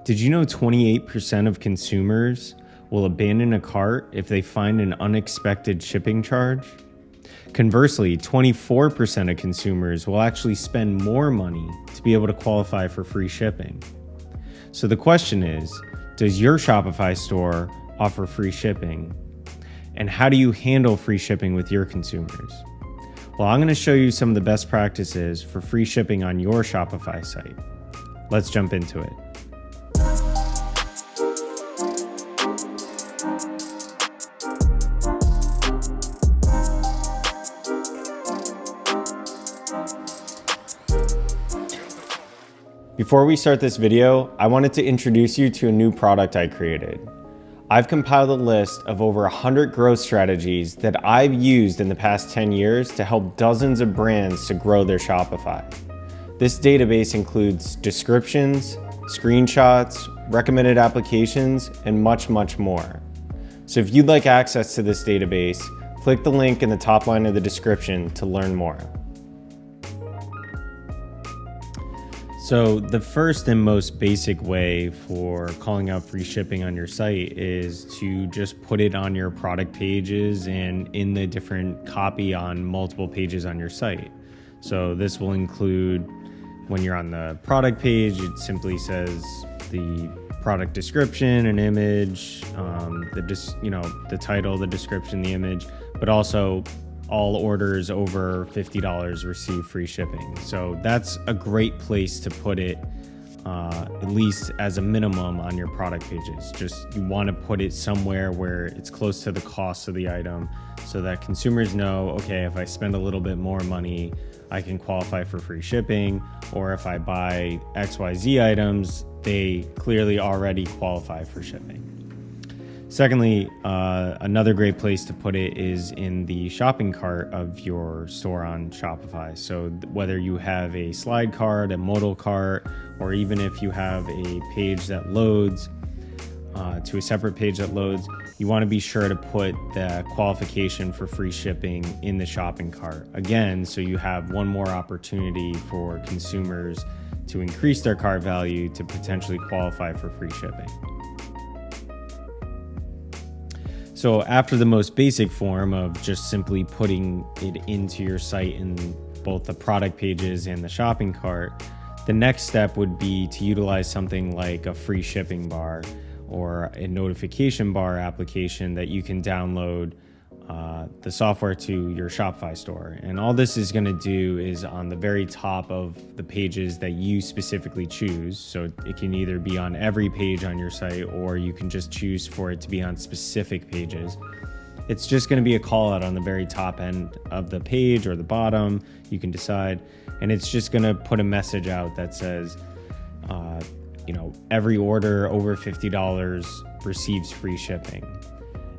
Did you know 28% of consumers will abandon a cart if they find an unexpected shipping charge? Conversely, 24% of consumers will actually spend more money to be able to qualify for free shipping. So the question is, does your Shopify store offer free shipping? And how do you handle free shipping with your consumers? Well, I'm going to show you some of the best practices for free shipping on your Shopify site. Let's jump into it. Before we start this video, I wanted to introduce you to a new product I created. I've compiled a list of over 100 growth strategies that I've used in the past 10 years to help dozens of brands to grow their Shopify. This database includes descriptions, screenshots, recommended applications, and much more. So if you'd like access to this database, click the link in the top line of the description to learn more. So the first and most basic way for calling out free shipping on your site is to just put it on your product pages and in the different copy on multiple pages on your site. So this will include when you're on the product page, it simply says the product description, an image, the title, the description, the image, but also all orders over $50 receive free shipping. So that's a great place to put it, at least as a minimum on your product pages. Just you want to put it somewhere where it's close to the cost of the item so that consumers know, okay, if I spend a little bit more money, I can qualify for free shipping, or if I buy XYZ items, they clearly already qualify for shipping. Secondly, another great place to put it is in the shopping cart of your store on Shopify. So whether you have a slide cart, a modal cart, or even if you have a page that loads to a separate page that loads, you want to be sure to put the qualification for free shipping in the shopping cart. Again, so you have one more opportunity for consumers to increase their cart value to potentially qualify for free shipping. So after the most basic form of just simply putting it into your site in both the product pages and the shopping cart, the next step would be to utilize something like a free shipping bar or a notification bar application that you can download the software to your Shopify store. And all this is going to do is on the very top of the pages that you specifically choose. So it can either be on every page on your site, or you can just choose for it to be on specific pages. It's just going to be a call out on the very top end of the page or the bottom. You can decide. And it's just going to put a message out that says, every order over $50 receives free shipping.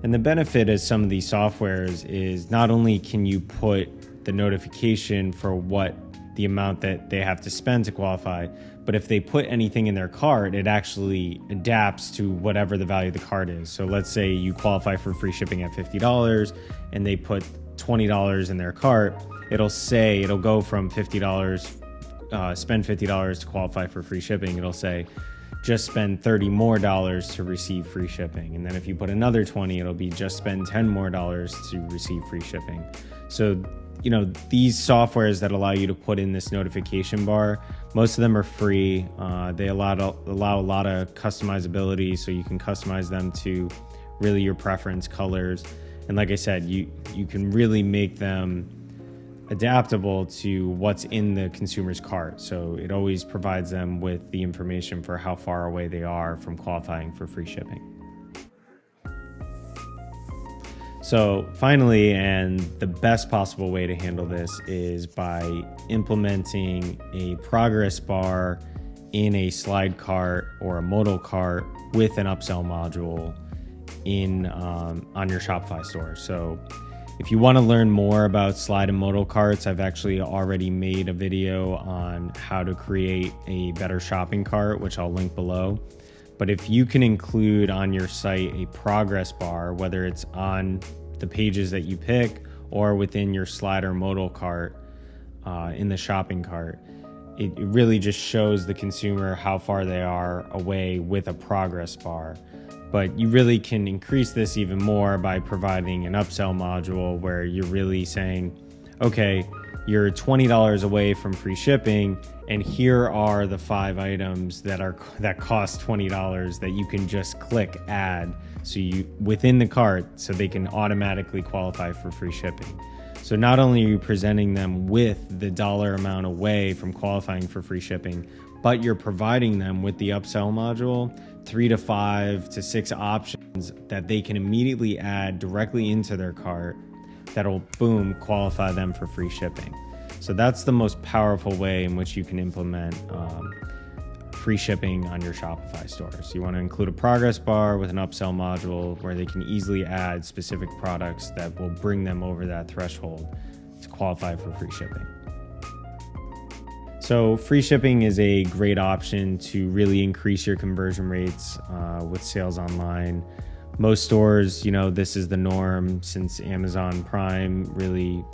And the benefit of some of these softwares is not only can you put the notification for what the amount that they have to spend to qualify, but if they put anything in their cart, it actually adapts to whatever the value of the cart is. So let's say you qualify for free shipping at $50 and they put $20 in their cart, it'll go from $50, spend $50 to qualify for free shipping. It'll say, just spend $30 more to receive free shipping. And then if you put another 20, it'll be just spend $10 more to receive free shipping. So, these softwares that allow you to put in this notification bar, most of them are free. They allow a lot of customizability, so you can customize them to really your preference colors. And like I said, you can really make them adaptable to what's in the consumer's cart. So it always provides them with the information for how far away they are from qualifying for free shipping. So finally, and the best possible way to handle this is by implementing a progress bar in a slide cart or a modal cart with an upsell module on your Shopify store. So if you want to learn more about slide and modal carts, I've actually already made a video on how to create a better shopping cart, which I'll link below. But if you can include on your site a progress bar, whether it's on the pages that you pick or within your slide or modal cart in the shopping cart, it really just shows the consumer how far they are away with a progress bar. But you really can increase this even more by providing an upsell module where you're really saying, okay, you're $20 away from free shipping, and here are the 5 items that cost $20 that you can just click add within the cart, so they can automatically qualify for free shipping. So not only are you presenting them with the dollar amount away from qualifying for free shipping, but you're providing them with the upsell module 3 to 5 to 6 options that they can immediately add directly into their cart that'll, boom, qualify them for free shipping. So that's the most powerful way in which you can implement free shipping on your Shopify stores. You want to include a progress bar with an upsell module where they can easily add specific products that will bring them over that threshold to qualify for free shipping. So free shipping is a great option to really increase your conversion rates with sales online. Most stores, this is the norm since Amazon Prime really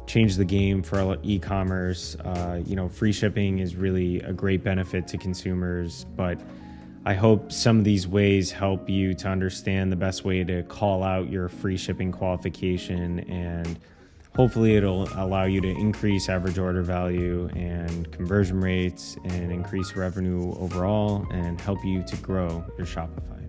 changed the game for e-commerce. Free shipping is really a great benefit to consumers, but I hope some of these ways help you to understand the best way to call out your free shipping qualification, and hopefully it'll allow you to increase average order value and conversion rates and increase revenue overall and help you to grow your Shopify.